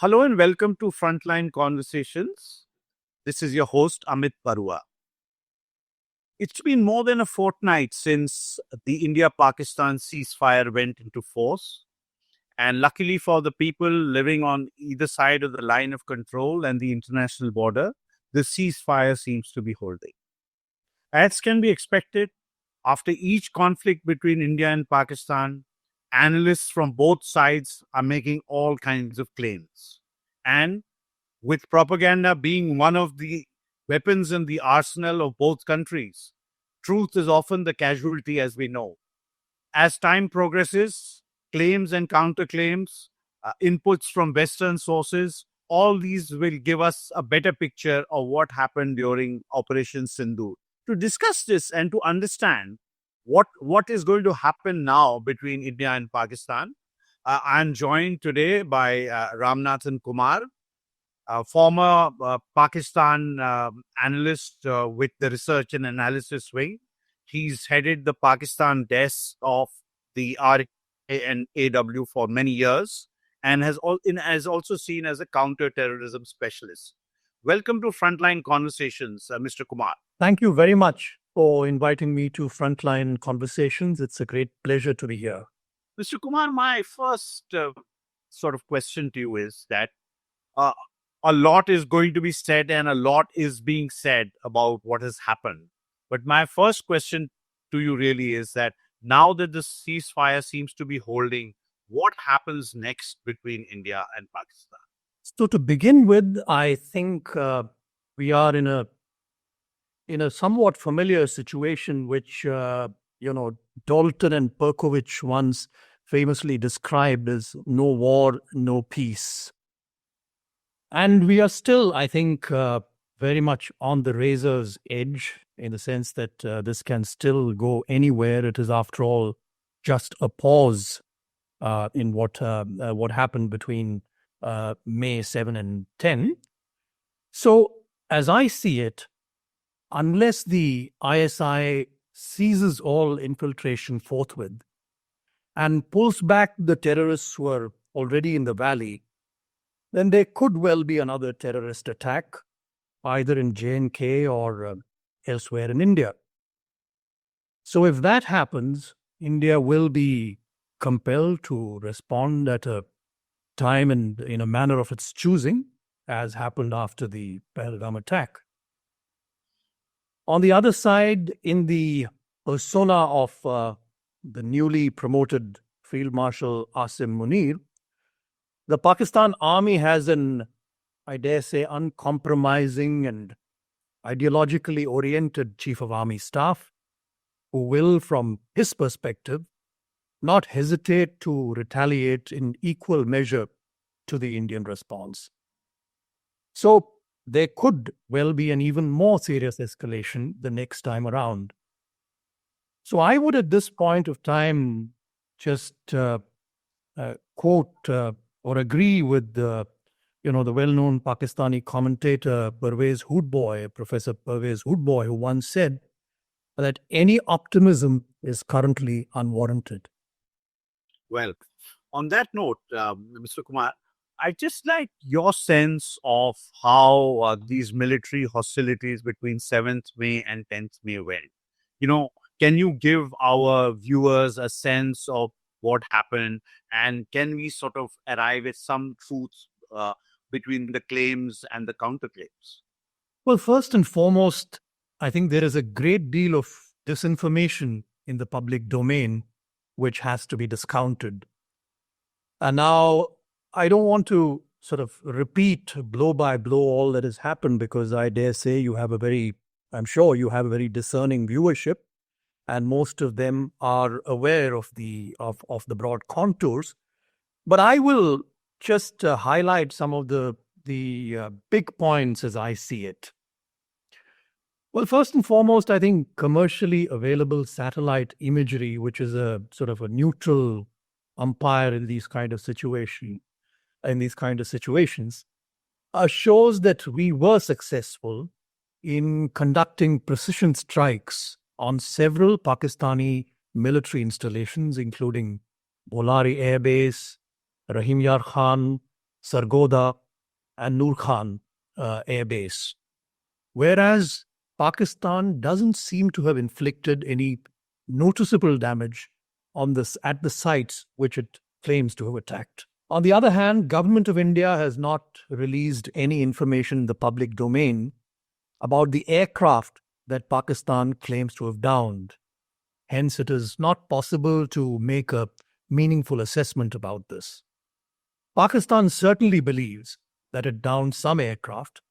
Hello and welcome to Frontline Conversations. This is your host, Amit Baruah. It's been more than a fortnight since the India-Pakistan ceasefire went into force. And luckily for the people living on either side of the line of control and the international border, the ceasefire seems to be holding. As can be expected, after each conflict between India and Pakistan, analysts from both sides are making all kinds of claims. And with propaganda being one of the weapons in the arsenal of both countries, truth is often the casualty, as we know. As time progresses, claims and counterclaims, inputs from Western sources, all these will give us a better picture of what happened during Operation Sindoor. To discuss this and to understand what is going to happen now between India and Pakistan, I'm joined today by Ramanathan Kumar, a former Pakistan analyst with the research and analysis wing. He's headed the Pakistan desk of the R&AW for many years and has also seen as a counter-terrorism specialist. Welcome to Frontline Conversations, Mr. Kumar. Thank you very much for inviting me to Frontline Conversations. It's a great pleasure to be here. Mr. Kumar, my first sort of question to you is that uh, a lot is going to be said and a lot is being said about what has happened. But my first question to you really is that now that the ceasefire seems to be holding, what happens next between India and Pakistan? So to begin with, I think we are in a somewhat familiar situation, which Dalton and Perkovich once famously described as "no war, no peace." And we are still, I think, very much on the razor's edge in the sense that this can still go anywhere. It is, after all, just a pause in what happened between May 7 and 10. So, as I see it, unless the ISI seizes all infiltration forthwith and pulls back the terrorists who are already in the valley, then there could well be another terrorist attack, either in J&K or elsewhere in India. So if that happens, India will be compelled to respond at a time and in a manner of its choosing, as happened after the Pahalgam attack. On the other side, in the persona of the newly promoted Field Marshal Asim Munir, the Pakistan Army has an, I dare say, uncompromising and ideologically oriented Chief of Army Staff who will, from his perspective, not hesitate to retaliate in equal measure to the Indian response. So there could well be an even more serious escalation the next time around. So I would, at this point of time, just quote or agree with the well-known Pakistani commentator Pervez Hoodboy, Professor Pervez Hoodboy, who once said that any optimism is currently unwarranted. Well, on that note, Mr. Kumar, I just like your sense of how these military hostilities between 7th May and 10th May went. Can you give our viewers a sense of what happened, and can we sort of arrive at some truths between the claims and the counterclaims? Well, first and foremost, I think there is a great deal of disinformation in the public domain which has to be discounted. And now, I don't want to sort of repeat blow by blow all that has happened, because I dare say I'm sure you have a very discerning viewership, and most of them are aware of the broad contours. But I will just highlight some of the big points as I see it. Well, first and foremost, I think commercially available satellite imagery, which is a sort of a neutral umpire in these kind of situations, shows that we were successful in conducting precision strikes on several Pakistani military installations, including Bolari Air Base, Rahim Yar Khan, Sargodha, and Nur Khan air base. Whereas Pakistan doesn't seem to have inflicted any noticeable damage on this at the sites which it claims to have attacked. On the other hand, Government of India has not released any information in the public domain about the aircraft that Pakistan claims to have downed. Hence, it is not possible to make a meaningful assessment about this. Pakistan certainly believes that it downed some aircraft,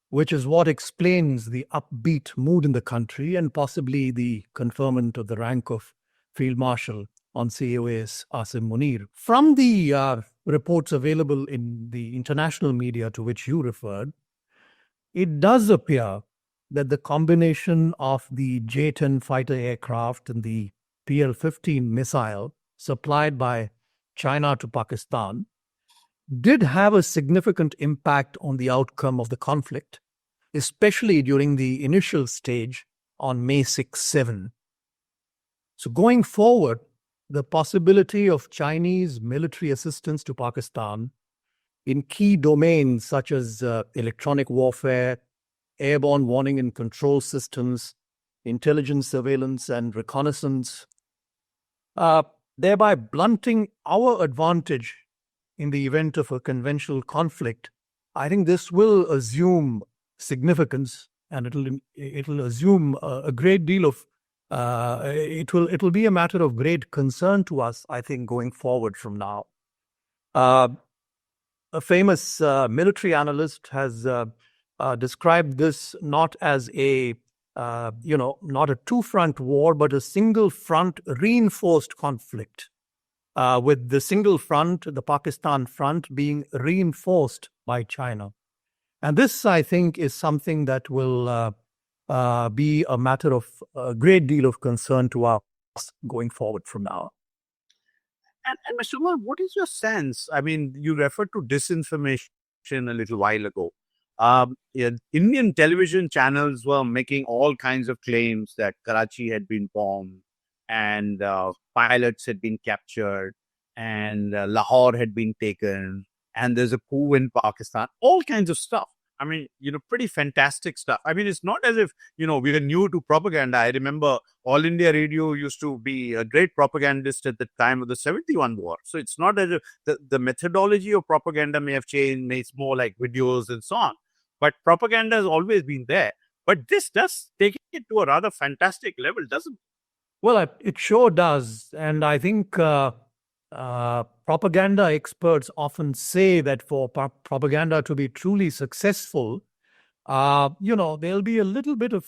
which is what explains the upbeat mood in the country and possibly the conferment of the rank of Field Marshal on COAS Asim Munir. From the reports available in the international media to which you referred, it does appear that the combination of the J-10 fighter aircraft and the PL-15 missile supplied by China to Pakistan did have a significant impact on the outcome of the conflict, especially during the initial stage on May 6-7. So going forward, the possibility of Chinese military assistance to Pakistan in key domains such as electronic warfare, airborne warning and control systems, intelligence surveillance and reconnaissance, thereby blunting our advantage in the event of a conventional conflict. I think this will assume significance, and it'll assume a great deal of it'll be a matter of great concern to us, I think, going forward from now. A famous military analyst has described this not as a not a two-front war, but a single-front reinforced conflict, with the single front, the Pakistan front, being reinforced by China. And this, I think, is something that will be a matter of a great deal of concern to us going forward from now. And Mr. Kumar, what is your sense? I mean, you referred to disinformation a little while ago. Indian television channels were making all kinds of claims that Karachi had been bombed and pilots had been captured and Lahore had been taken and there's a coup in Pakistan, all kinds of stuff. I mean, pretty fantastic stuff. I mean, it's not as if, we are new to propaganda. I remember All India Radio used to be a great propagandist at the time of the 71 war. So it's not as if the methodology of propaganda may have changed, it's more like videos and so on. But propaganda has always been there. But this does take it to a rather fantastic level, doesn't it? Well, it sure does. And I think propaganda experts often say that for propaganda to be truly successful, there'll be a little bit of,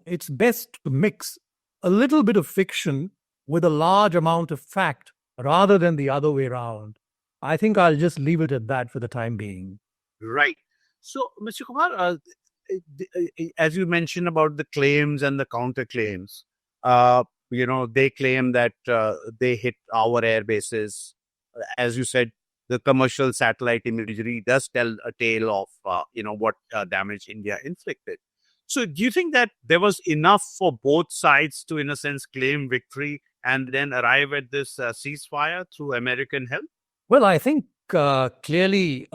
it's best to mix a little bit of fiction with a large amount of fact rather than the other way around. I think I'll just leave it at that for the time being. Right. So, Mr. Kumar, as you mentioned about the claims and the counterclaims, they claim that they hit our air bases. As you said, the commercial satellite imagery does tell a tale of, what damage India inflicted. So do you think that there was enough for both sides to, in a sense, claim victory and then arrive at this ceasefire through American help? Well, I think clearly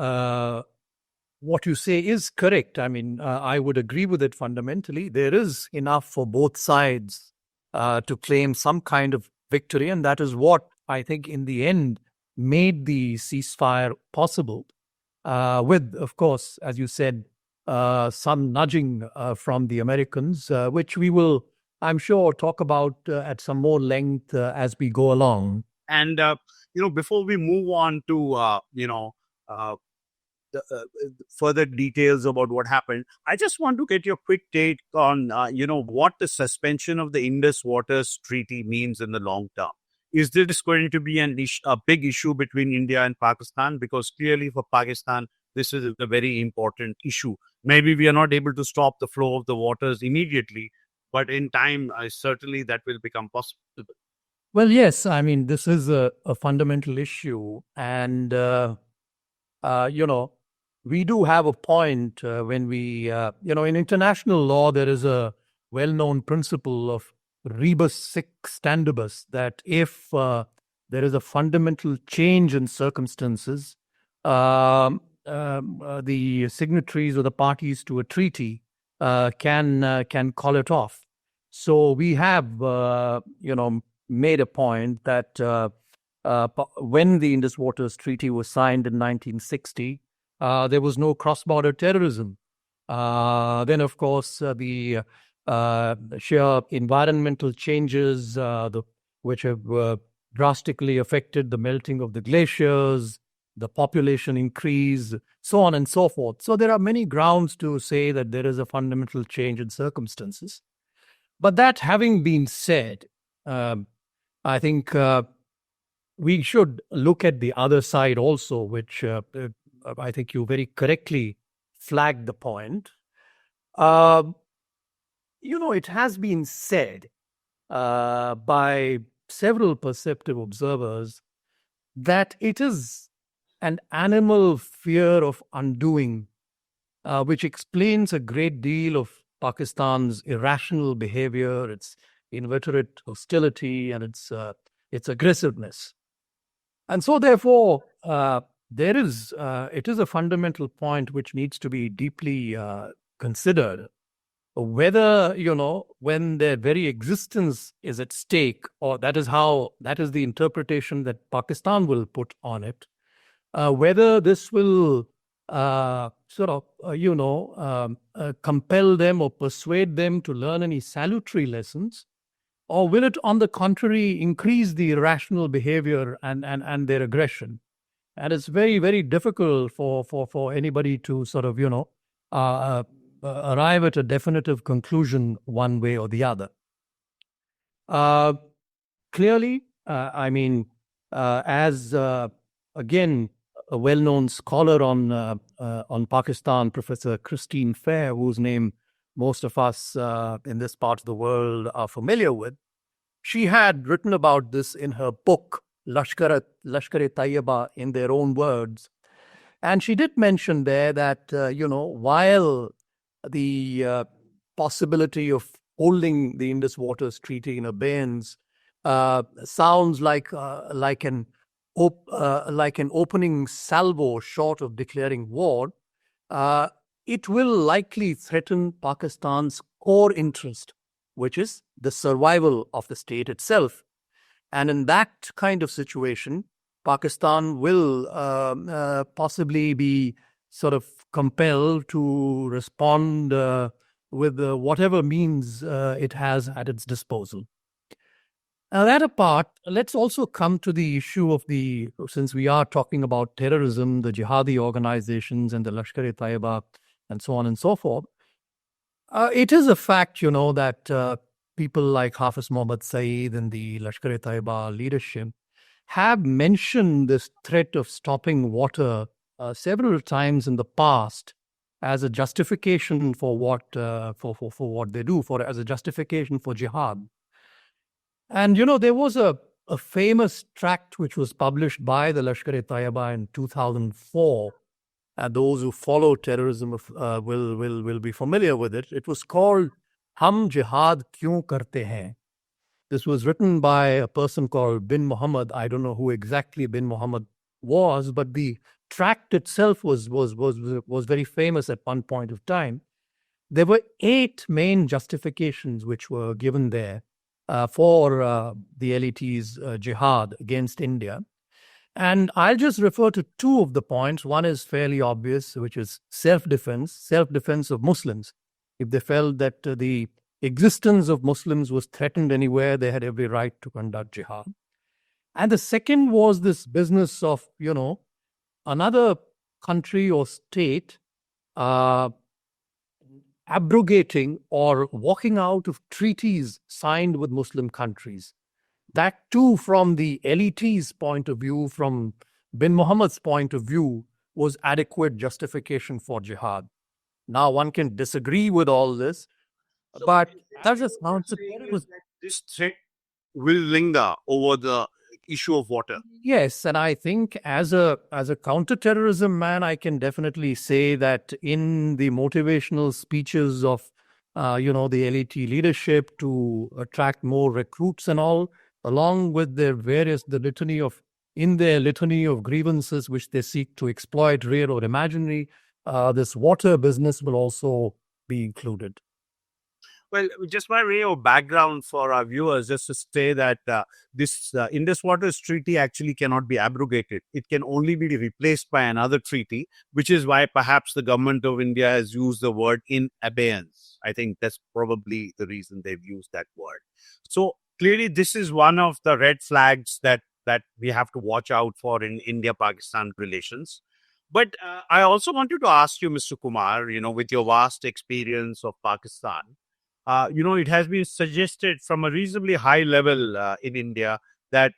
what you say is correct. I mean, I would agree with it fundamentally. There is enough for both sides to claim some kind of victory. And that is what I think in the end made the ceasefire possible, with, of course, as you said, some nudging from the Americans, which we will, I'm sure, talk about at some more length as we go along. And, before we move on to, further details about what happened, I just want to get your quick take on, what the suspension of the Indus Waters Treaty means in the long term. Is this going to be a big issue between India and Pakistan? Because clearly for Pakistan, this is a very important issue. Maybe we are not able to stop the flow of the waters immediately, but in time, certainly that will become possible. Well, yes, I mean, this is a fundamental issue. And, we do have a point when we, in international law, there is a well-known principle of rebus sic stantibus, that if there is a fundamental change in circumstances, the signatories or the parties to a treaty can call it off. So we have, made a point that when the Indus Waters Treaty was signed in 1960, there was no cross-border terrorism. Then, of course, the sheer environmental changes, which have drastically affected the melting of the glaciers, the population increase, so on and so forth. So there are many grounds to say that there is a fundamental change in circumstances. But that having been said, I think we should look at the other side also, which I think you very correctly flagged the point. It has been said by several perceptive observers that it is an animal fear of undoing, which explains a great deal of Pakistan's irrational behavior, its inveterate hostility, and its aggressiveness. And so, therefore, it is a fundamental point which needs to be deeply considered. Whether, when their very existence is at stake, or that is the interpretation that Pakistan will put on it, whether this will compel them or persuade them to learn any salutary lessons, or will it, on the contrary, increase the irrational behavior and their aggression? And it's very, very difficult for anybody to arrive at a definitive conclusion one way or the other. Clearly, as again, a well-known scholar on Pakistan, Professor Christine Fair, whose name most of us in this part of the world are familiar with, she had written about this in her book, Lashkar-e-Taiba, in their own words. And she did mention there that, while the possibility of holding the Indus Waters Treaty in abeyance sounds like an opening salvo short of declaring war, it will likely threaten Pakistan's core interest, which is the survival of the state itself. And in that kind of situation, Pakistan will possibly be sort of compelled to respond with whatever means it has at its disposal. Now, that apart, let's also come to the issue of since we are talking about terrorism, the jihadi organizations and the Lashkar-e-Taiba and so on and so forth. It is a fact, that people like Hafiz Mohammad Saeed and the Lashkar-e-Taiba leadership have mentioned this threat of stopping water several times in the past as a justification for what what they do, as a justification for jihad. And there was a famous tract which was published by the Lashkar-e-Taiba in 2004. Those who follow terrorism will be familiar with it. It was called "Hum Jihad Kyun Karte Hain." This was written by a person called Bin Muhammad. I don't know who exactly Bin Muhammad was, but the tract itself was very famous at one point of time. There were 8 main justifications which were given there for the LET's jihad against India. And I'll just refer to 2 of the points. One is fairly obvious, which is self-defense of Muslims. If they felt that the existence of Muslims was threatened anywhere, they had every right to conduct jihad. And the second was this business of, another country or state abrogating or walking out of treaties signed with Muslim countries. That too, from the LET's point of view, from Bin Muhammad's point of view, was adequate justification for jihad. Now, one can disagree with all this, but that just sounds this threat will linger over the issue of water. Yes, and I think as a counterterrorism man, I can definitely say that in the motivational speeches of the LET leadership to attract more recruits and all, along with the litany of in their litany of grievances which they seek to exploit, real or imaginary, this water business will also be included. Well, just by way of background for our viewers, just to say that this Indus Waters Treaty actually cannot be abrogated. It can only be replaced by another treaty, which is why perhaps the government of India has used the word in abeyance. I think that's probably the reason they've used that word. So clearly, this is one of the red flags that we have to watch out for in India-Pakistan relations. But I also wanted to ask you, Mr. Kumar, with your vast experience of Pakistan, it has been suggested from a reasonably high level in India that,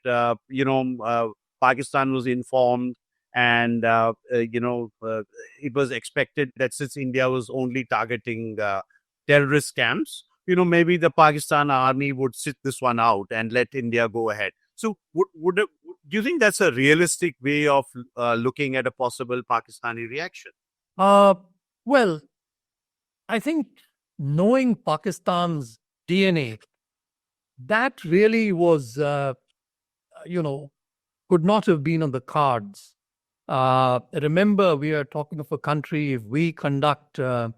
Pakistan was informed and, it was expected that since India was only targeting terrorist camps, maybe the Pakistan army would sit this one out and let India go ahead. So do you think that's a realistic way of looking at a possible Pakistani reaction? Well, I think knowing Pakistan's DNA, that really was, could not have been on the cards. Remember, we are talking of a country, if we conduct, 5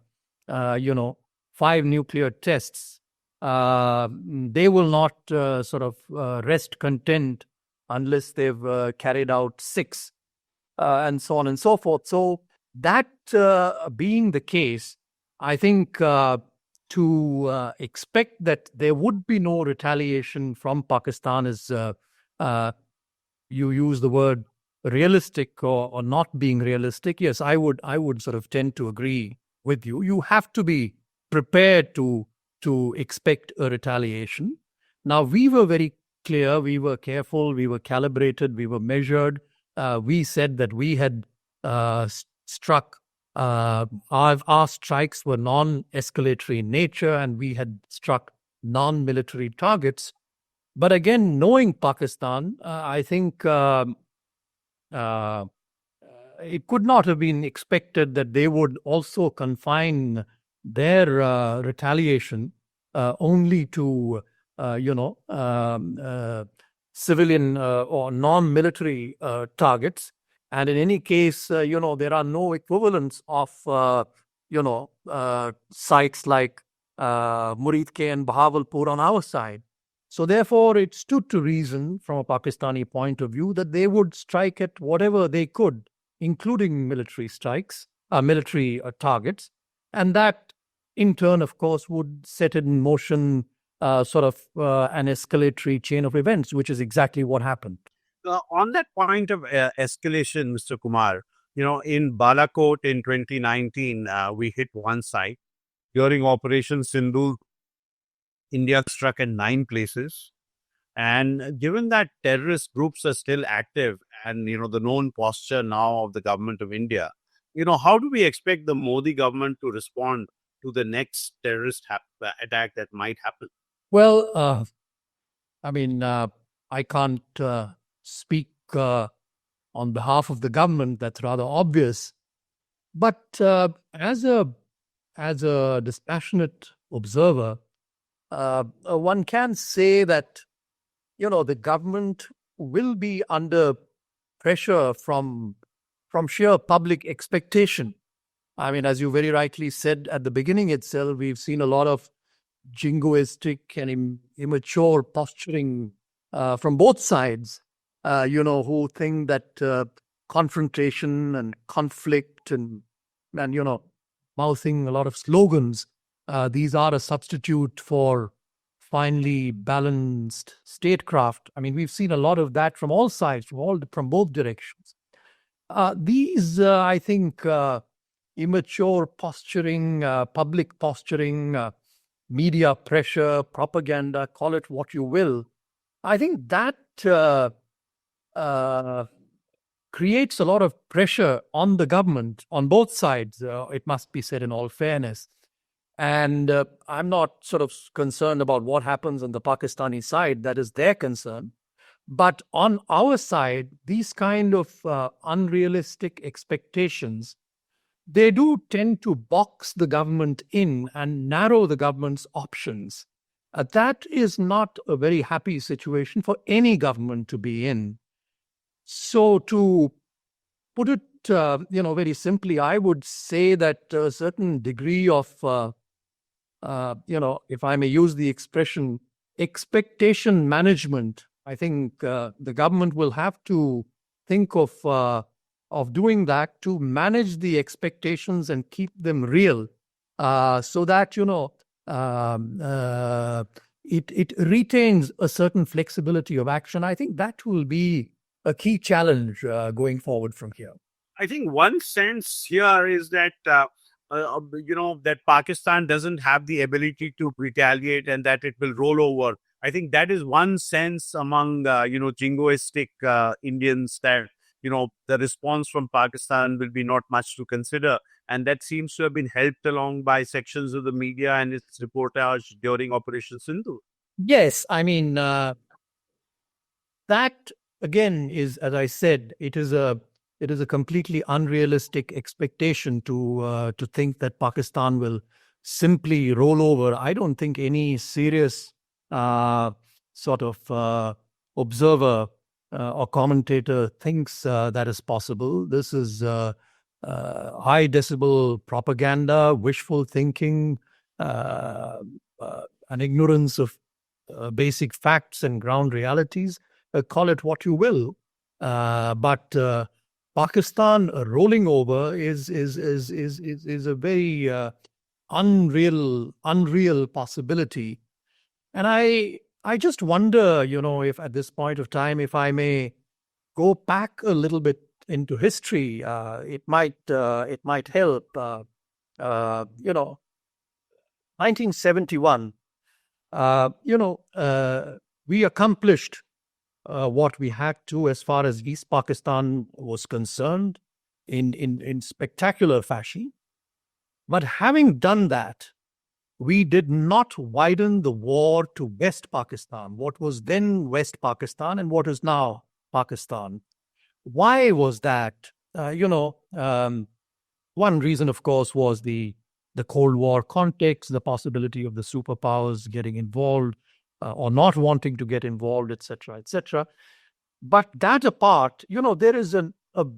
nuclear tests, they will not rest content unless they've carried out 6, and so on and so forth. So that being the case, I think to expect that there would be no retaliation from Pakistan is, you use the word realistic or not being realistic. Yes, I would sort of tend to agree with you. You have to be prepared to expect a retaliation. Now, we were very clear, we were careful, we were calibrated, we were measured. We said that we had struck, our strikes were non-escalatory in nature, and we had struck non-military targets. But again, knowing Pakistan, I think it could not have been expected that they would also confine their retaliation only to, civilian or non-military targets. And in any case, there are no equivalents of, sites like Muridke and Bahawalpur on our side. So therefore, it stood to reason from a Pakistani point of view that they would strike at whatever they could, including military strikes, military targets. And that, in turn, of course, would set in motion an escalatory chain of events, which is exactly what happened. On that point of escalation, Mr. Kumar, in Balakot in 2019, we hit one site. During Operation Sindoor, India struck in 9 places. And given that terrorist groups are still active and, the known posture now of the government of India, how do we expect the Modi government to respond to the next terrorist attack that might happen? Well, I can't speak on behalf of the government. That's rather obvious. But as a dispassionate observer, one can say that, the government will be under pressure from sheer public expectation. I mean, as you very rightly said at the beginning itself, we've seen a lot of jingoistic and immature posturing from both sides, who think that confrontation and conflict and mouthing a lot of slogans, these are a substitute for finely balanced statecraft. I mean, we've seen a lot of that from all sides, from both directions. These, I think, immature posturing, public posturing, media pressure, propaganda, call it what you will, I think that creates a lot of pressure on the government on both sides, it must be said in all fairness. And I'm not sort of concerned about what happens on the Pakistani side. That is their concern. But on our side, these kind of unrealistic expectations, they do tend to box the government in and narrow the government's options. That is not a very happy situation for any government to be in. So to put it, very simply, I would say that a certain degree of, if I may use the expression, expectation management. I think the government will have to think of doing that to manage the expectations and keep them real, so that it retains a certain flexibility of action. I think that will be a key challenge going forward from here. I think one sense here is that that Pakistan doesn't have the ability to retaliate and that it will roll over. I think that is one sense among jingoistic Indians, that the response from Pakistan will be not much to consider, and that seems to have been helped along by sections of the media and its reportage during Operation Sindoor. Yes, I mean, that again is, as I said, it is a completely unrealistic expectation to think that Pakistan will simply roll over. I don't think any serious sort of observer or commentator thinks that is possible. This is high decibel propaganda, wishful thinking, an ignorance of basic facts and ground realities. Call it what you will, but Pakistan rolling over is a very unreal possibility. And I just wonder, if at this point of time, if I may go back a little bit into history, it might help. 1971, we accomplished what we had to as far as East Pakistan was concerned in spectacular fashion. But having done that, we did not widen the war to West Pakistan, what was then West Pakistan and what is now Pakistan. Why was that? One reason, of course, was the Cold War context, the possibility of the superpowers getting involved or not wanting to get involved, etc., etc. But that apart, there is a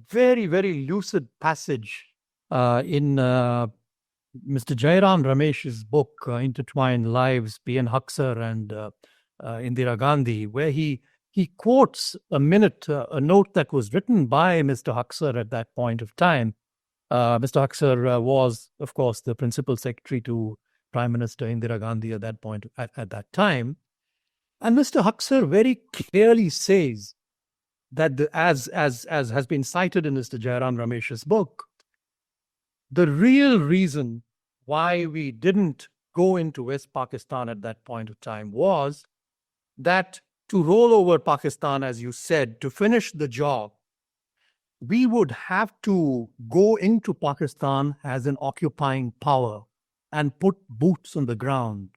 very, very lucid passage in Mr. Jairam Ramesh's book, Intertwined Lives, P.N. Huxar and Indira Gandhi, where he quotes a note that was written by Mr. Huxar at that point of time. Mr. Huxar was, of course, the principal secretary to Prime Minister Indira Gandhi at that point, at that time. And Mr. Huxar very clearly says that, as has been cited in Mr. Jairam Ramesh's book, the real reason why we didn't go into West Pakistan at that point of time was that to roll over Pakistan, as you said, to finish the job, we would have to go into Pakistan as an occupying power and put boots on the ground.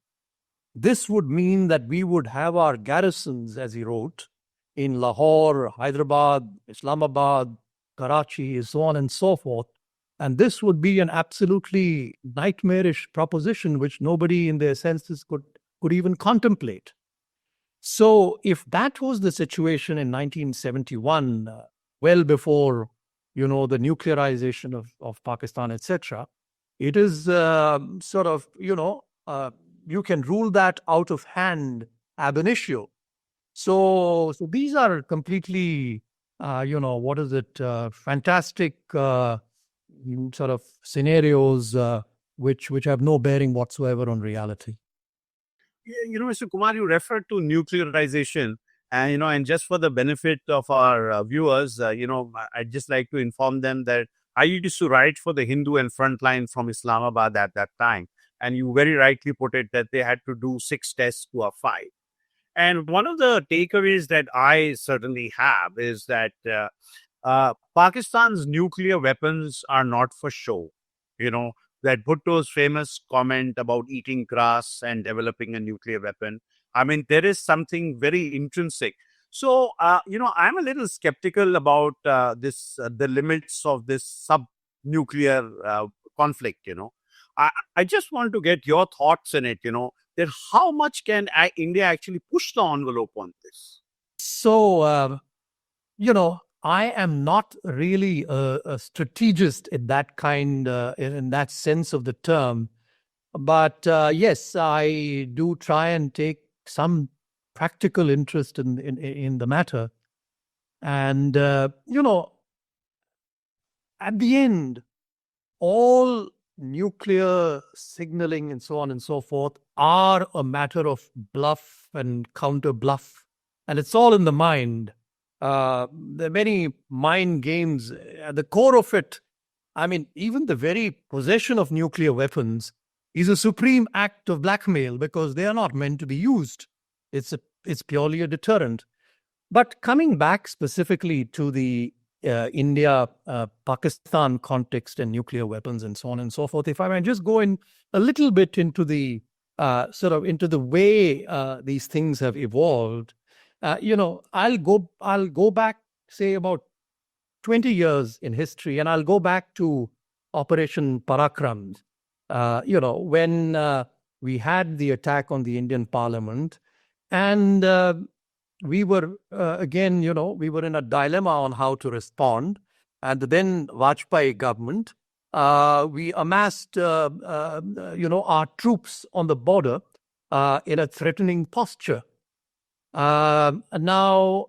This would mean that we would have our garrisons, as he wrote, in Lahore, Hyderabad, Islamabad, Karachi, so on and so forth. And this would be an absolutely nightmarish proposition which nobody in their senses could even contemplate. So if that was the situation in 1971, well before, the nuclearization of Pakistan, etc., it is sort of, you can rule that out of hand ab initio. So these are completely, fantastic sort of scenarios which have no bearing whatsoever on reality. Mr. Kumar, you referred to nuclearization, and just for the benefit of our viewers, I'd just like to inform them that I used to write for the Hindu and Frontline from Islamabad at that time. And you very rightly put it that they had to do 6 tests to a 5. And one of the takeaways that I certainly have is that Pakistan's nuclear weapons are not for show. That Bhutto's famous comment about eating grass and developing a nuclear weapon. I mean, there is something very intrinsic. So, I'm a little skeptical about the limits of this sub-nuclear conflict. I just want to get your thoughts on it. That how much can India actually push the envelope on this? So, I am not really a strategist in that in that sense of the term. But yes, I do try and take some practical interest in the matter. And, at the end, all nuclear signaling and so on and so forth are a matter of bluff and counter bluff. And it's all in the mind. There are many mind games. At the core of it, I mean, even the very possession of nuclear weapons is a supreme act of blackmail because they are not meant to be used. It's purely a deterrent. But coming back specifically to the India Pakistan context and nuclear weapons and so on and so forth, if I may just go in a little bit into the into the way these things have evolved, I'll go back, say, about 20 years in history, and I'll go back to Operation Parakram. When we had the attack on the Indian Parliament, and we were we were in a dilemma on how to respond. And the then Vajpayee government, we amassed, our troops on the border in a threatening posture. Now,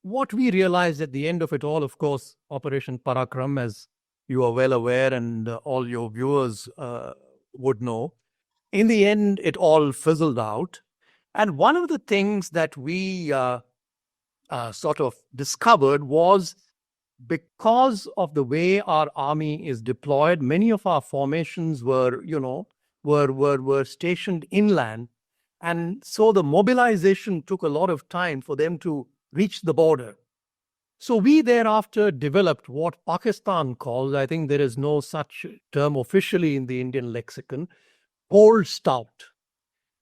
what we realized at the end of it all, of course, Operation Parakram, as you are well aware, and all your viewers would know, in the end, it all fizzled out. And one of the things that we sort of discovered was, because of the way our army is deployed, many of our formations were stationed inland. And so the mobilization took a lot of time for them to reach the border. So we thereafter developed what Pakistan calls, I think there is no such term officially in the Indian lexicon, cold start.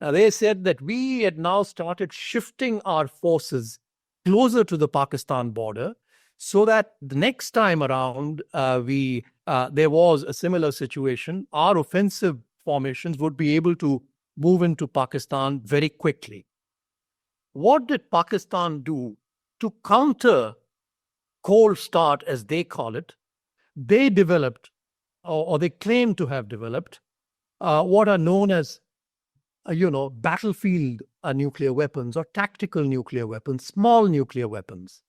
Now, they said that we had now started shifting our forces closer to the Pakistan border so that the next time around there was a similar situation, our offensive formations would be able to move into Pakistan very quickly. What did Pakistan do to counter cold start, as they call it? They developed, or they claim to have developed, what are known as battlefield nuclear weapons or tactical nuclear weapons, small nuclear weapons.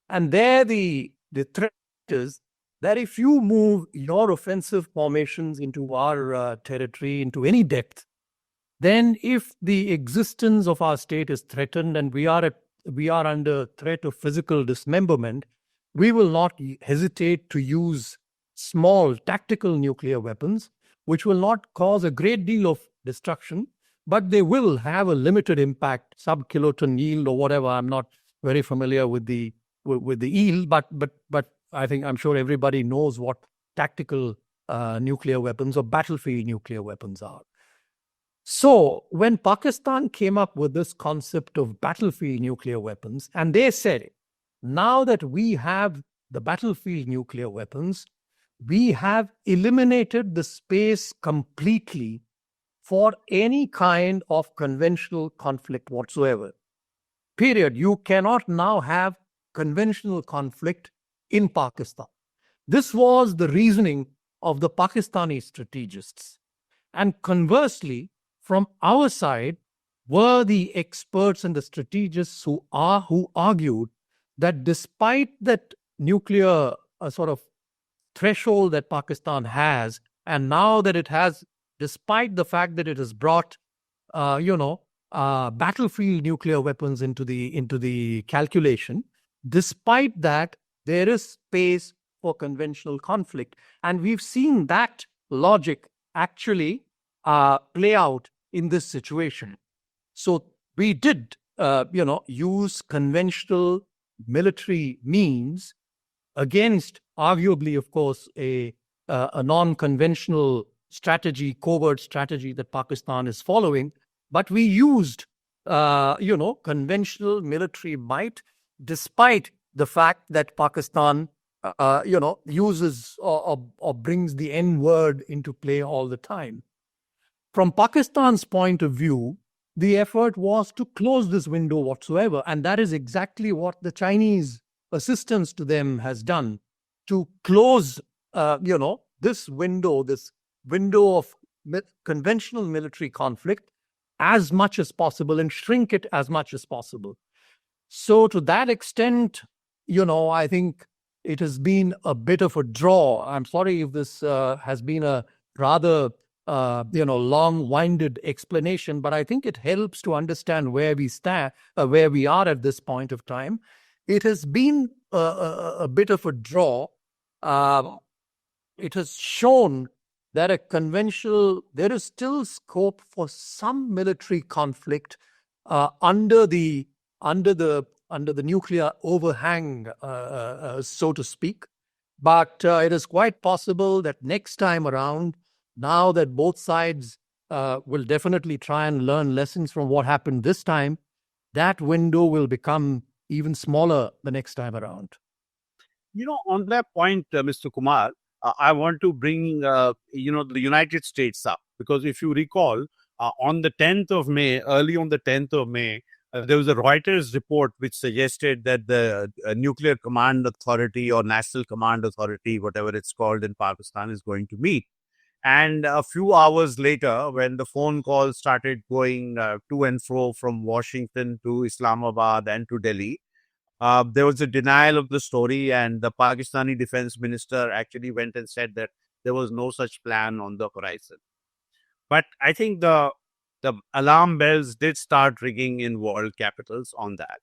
And there the threat is that if you move your offensive formations into our territory, into any depth, then if the existence of our state is threatened and we are under threat of physical dismemberment, we will not hesitate to use small tactical nuclear weapons, which will not cause a great deal of destruction, but they will have a limited impact, sub-kiloton yield or whatever. I'm not very familiar with the yield, but I'm sure everybody knows what tactical nuclear weapons or battlefield nuclear weapons are. So when Pakistan came up with this concept of battlefield nuclear weapons, and they said, now that we have the battlefield nuclear weapons, we have eliminated the space completely for any kind of conventional conflict whatsoever. Period. You cannot now have conventional conflict in Pakistan. This was the reasoning of the Pakistani strategists. And conversely, from our side were the experts and the strategists who argued that despite that nuclear sort of threshold that Pakistan has, and now that it has, despite the fact that it has brought, battlefield nuclear weapons into the calculation, despite that, there is space for conventional conflict. And we've seen that logic actually play out in this situation. So we did, use conventional military means against, arguably, of course, a non-conventional strategy, covert strategy that Pakistan is following. But we used, conventional military might, despite the fact that Pakistan, uses or brings the N word into play all the time. From Pakistan's point of view, the effort was to close this window whatsoever. And that is exactly what the Chinese assistance to them has done to close, this window of conventional military conflict as much as possible and shrink it as much as possible. So, to that extent, I think it has been a bit of a draw. I'm sorry if this has been a rather, long-winded explanation, but I think it helps to understand where we stand, where we are at this point of time. It has been a bit of a draw. Uh, it has shown that there is still scope for some military conflict under the nuclear overhang, so to speak. But it is quite possible that next time around, now that both sides will definitely try and learn lessons from what happened this time, that window will become even smaller the next time around. On that point, Mr. Kumar, I want to bring, the United States up, because if you recall, on the 10th of May, early on the 10th of May, there was a Reuters report which suggested that the Nuclear Command Authority or National Command Authority, whatever it's called in Pakistan, is going to meet. And a few hours later, when the phone calls started going to and fro from Washington to Islamabad and to Delhi, there was a denial of the story, and the Pakistani defense minister actually went and said that there was no such plan on the horizon. But I think the alarm bells did start ringing in world capitals on that.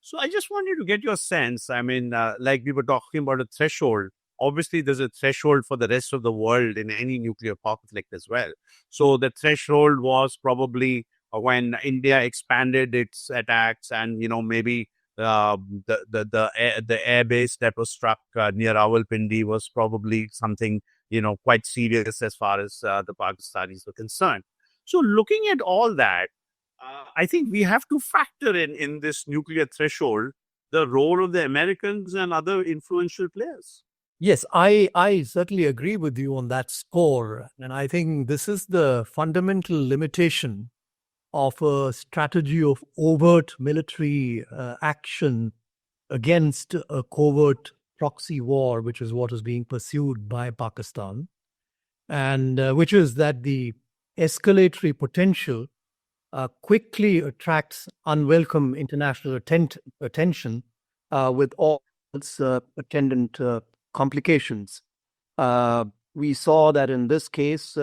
So I just wanted to get your sense. I mean, like we were talking about a threshold. Obviously, there's a threshold for the rest of the world in any nuclear conflict as well. So the threshold was probably when India expanded its attacks, and maybe the air base that was struck near Rawalpindi was probably something quite serious as far as the Pakistanis were concerned. So looking at all that, I think we have to factor in this nuclear threshold the role of the Americans and other influential players. Yes, I certainly agree with you on that score. And I think this is the fundamental limitation of a strategy of overt military action against a covert proxy war, which is what is being pursued by Pakistan, and which is that the escalatory potential quickly attracts unwelcome international attention with all its attendant complications. We saw that in this case,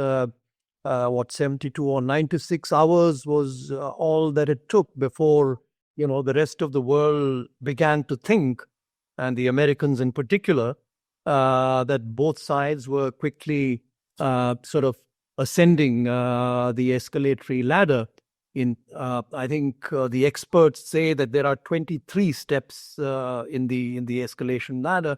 72 or 96 hours was all that it took before, the rest of the world began to think, and the Americans in particular, that both sides were quickly sort of ascending the escalatory ladder. I think the experts say that there are 23 steps in the escalation ladder.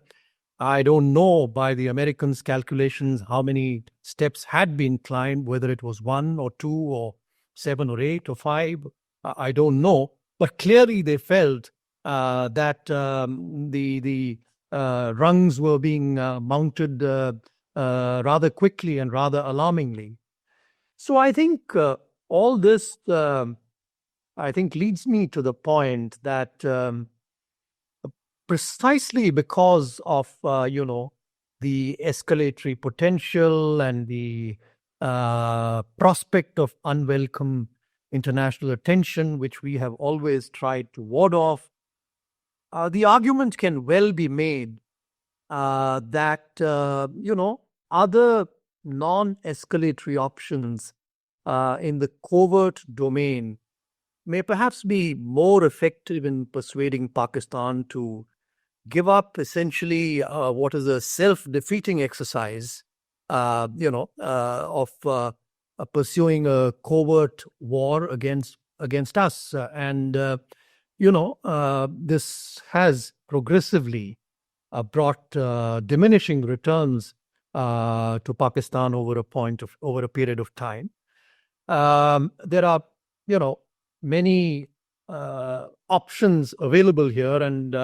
I don't know by the Americans' calculations how many steps had been climbed, whether it was 1 or 2 or 7 or 8 or 5. I don't know, but clearly they felt that the rungs were being mounted rather quickly and rather alarmingly. So I think all this, I think, leads me to the point that precisely because of, the escalatory potential and the prospect of unwelcome international attention, which we have always tried to ward off, the argument can well be made that, other non-escalatory options in the covert domain may perhaps be more effective in persuading Pakistan to give up essentially what is a self-defeating exercise, of pursuing a covert war against us. And, this has progressively brought diminishing returns to Pakistan over a period of time. There are, many options available here, and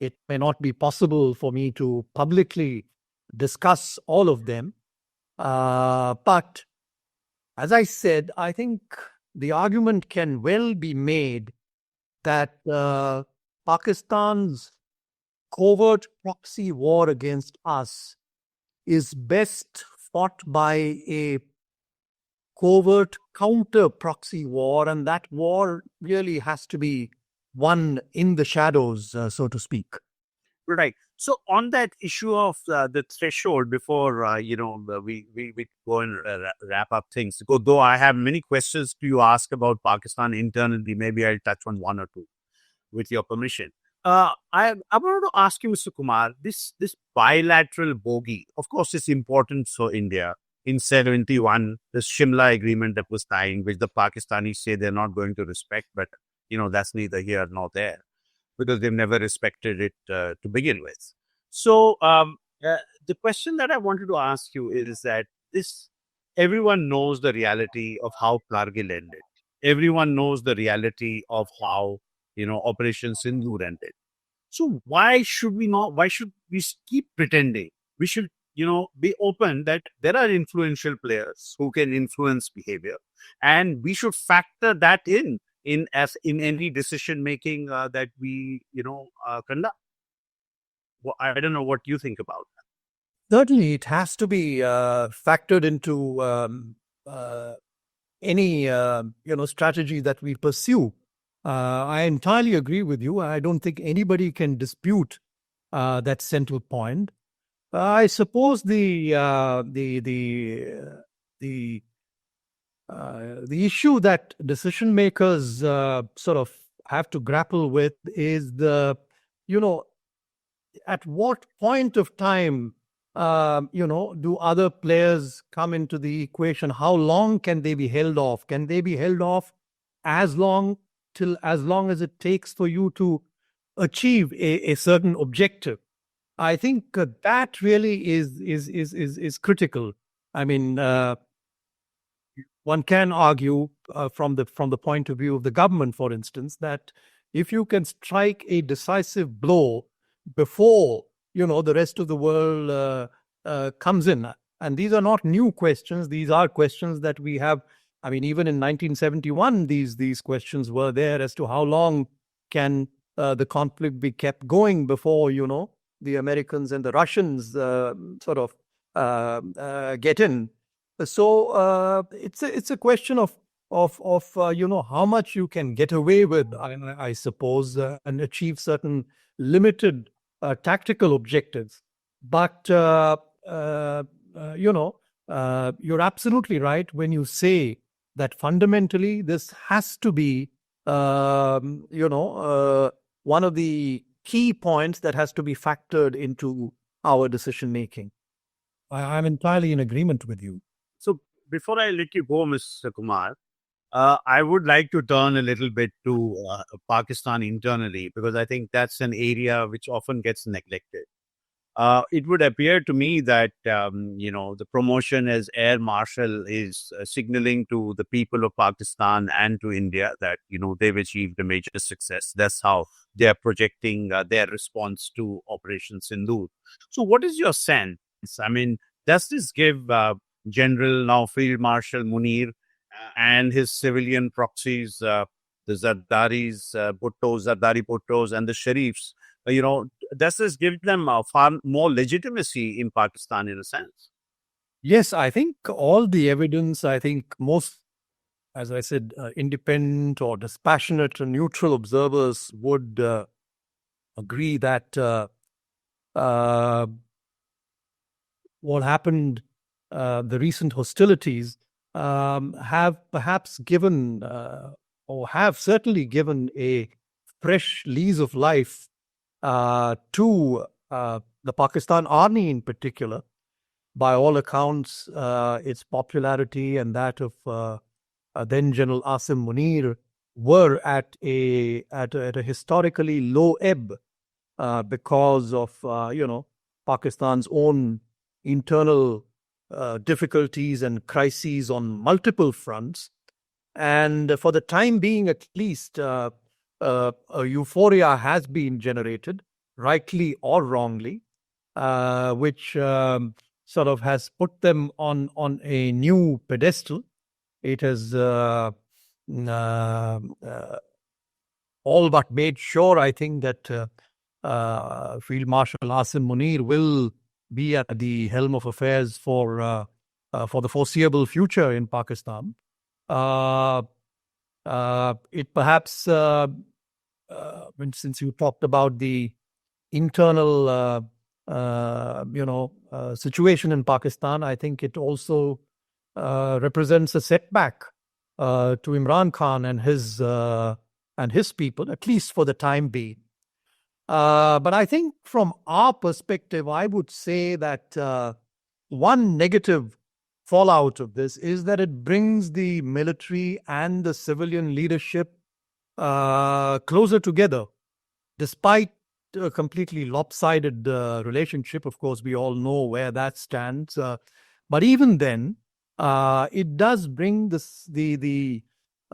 it may not be possible for me to publicly discuss all of them. But as I said, I think the argument can well be made that Pakistan's covert proxy war against us is best fought by a covert counter proxy war, and that war really has to be won in the shadows, so to speak. Right. So on that issue of the threshold, before we go and wrap up things. Though I have many questions to you ask about Pakistan internally, maybe I'll touch on one or two, with your permission. I wanted to ask you, Mr. Kumar, this bilateral bogey, of course, is important for India. In 71, the Shimla agreement that was signed, which the Pakistanis say they're not going to respect, but that's neither here nor there, because they've never respected it to begin with. So the question that I wanted to ask you is that this everyone knows the reality of how Kargil ended. Everyone knows the reality of how Operation Sindoor ended. So why should we not? Why should we keep pretending? We should, be open that there are influential players who can influence behavior, and we should factor that in any decision making that we, conduct. Well, I don't know what you think about Certainly, it has to be factored into any strategy that we pursue. I entirely agree with you. I don't think anybody can dispute that central point. I suppose the issue that decision makers sort of have to grapple with is you know, at what point of time, do other players come into the equation? How long can they be held off? Can they be held off as long as long as it takes for you to achieve a certain objective? I think that really is critical. I mean, one can argue from the point of view of the government, for instance, that if you can strike a decisive blow before the rest of the world comes in, and these are not new questions; these are questions that we have. I mean, even in 1971, these questions were there as to how long can the conflict be kept going before the Americans and the Russians sort of get in. So it's a question of how much you can get away with, I suppose, and achieve certain limited tactical objectives. But you're absolutely right when you say that fundamentally this has to be one of the key points that has to be factored into our decision making. I'm entirely in agreement with you. So before I let you go, Mr. Kumar, I would like to turn a little bit to Pakistan internally, because I think that's an area which often gets neglected. It would appear to me that the promotion as Air Marshal is signaling to the people of Pakistan and to India that they've achieved a major success. That's how they are projecting their response to Operation Sindoor. So, what is your sense? I mean, does this give General, now Field Marshal Munir, and his civilian proxies, the Zardaris, Zardari Bhuttos, and the Sharifs, does this give them far more legitimacy in Pakistan in a sense? Yes, I think all the evidence, I think most, as I said, independent or dispassionate or neutral observers would agree that what happened, the recent hostilities, have perhaps given or have certainly given a fresh lease of life to the Pakistan army in particular. By all accounts, its popularity and that of then General Asim Munir were at a historically low ebb because of Pakistan's own internal difficulties and crises on multiple fronts. And for the time being, at least, a euphoria has been generated, rightly or wrongly, which sort of has put them on a new pedestal. It has all but made sure, I think, that Field Marshal Asim Munir will be at the helm of affairs for the foreseeable future in Pakistan. It perhaps, since you talked about the internal, situation in Pakistan, I think it also represents a setback to Imran Khan and his people, at least for the time being. But I think from our perspective, I would say that one negative fallout of this is that it brings the military and the civilian leadership closer together, despite a completely lopsided relationship. Of course, we all know where that stands. But even then, it does bring the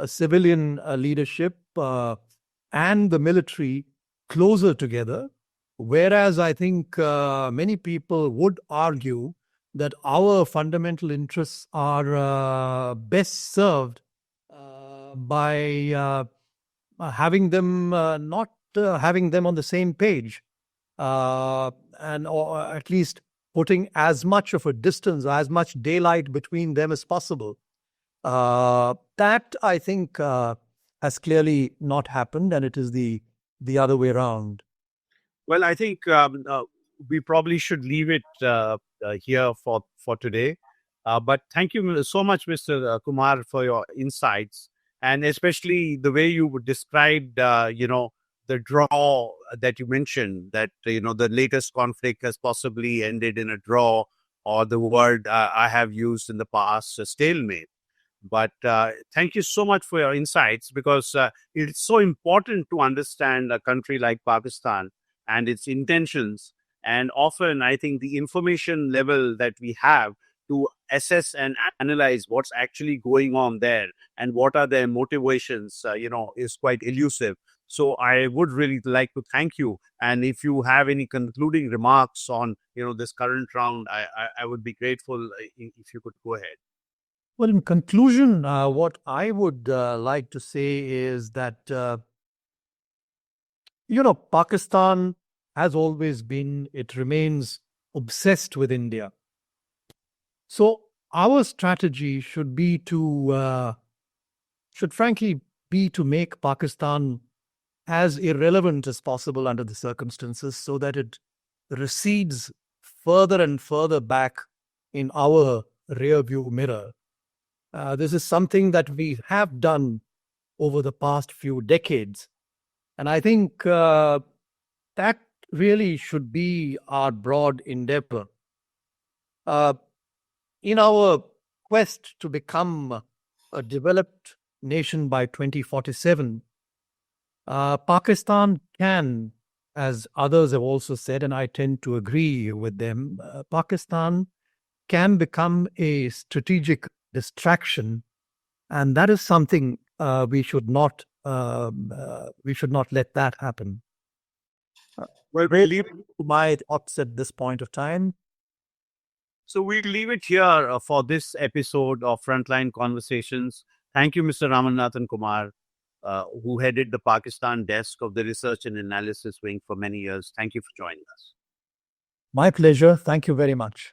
civilian leadership and the military closer together. Whereas I think many people would argue that our fundamental interests are best served by having them not having them on the same page, and or at least putting as much of a distance, as much daylight between them as possible. That I think has clearly not happened, and it is the other way around. Well, I think we probably should leave it here for today. But thank you so much, Mr. Kumar, for your insights, and especially the way you described, the draw that you mentioned, that the latest conflict has possibly ended in a draw, or the word I have used in the past, a stalemate. But thank you so much for your insights, because it's so important to understand a country like Pakistan and its intentions. And often, I think the information level that we have to assess and analyze what's actually going on there and what are their motivations, is quite elusive. So I would really like to thank you. And if you have any concluding remarks on, this current round, I would be grateful if you could go ahead. Well, in conclusion, what I would like to say is that, Pakistan has always been, it remains obsessed with India. So our strategy should be should frankly be to make Pakistan as irrelevant as possible under the circumstances, so that it recedes further and further back in our rearview mirror. This is something that we have done over the past few decades. And I think that really should be our broad endeavor. In our quest to become a developed nation by 2047, Pakistan can, as others have also said, and I tend to agree with them, Pakistan can become a strategic distraction, and that is something we should not let that happen. Well, we'll leave my thoughts at this point of time. So we'll leave it here for this episode of Frontline Conversations. Thank you, Mr. Ramanathan Kumar, who headed the Pakistan desk of the Research and Analysis Wing for many years. Thank you for joining us. My pleasure. Thank you very much.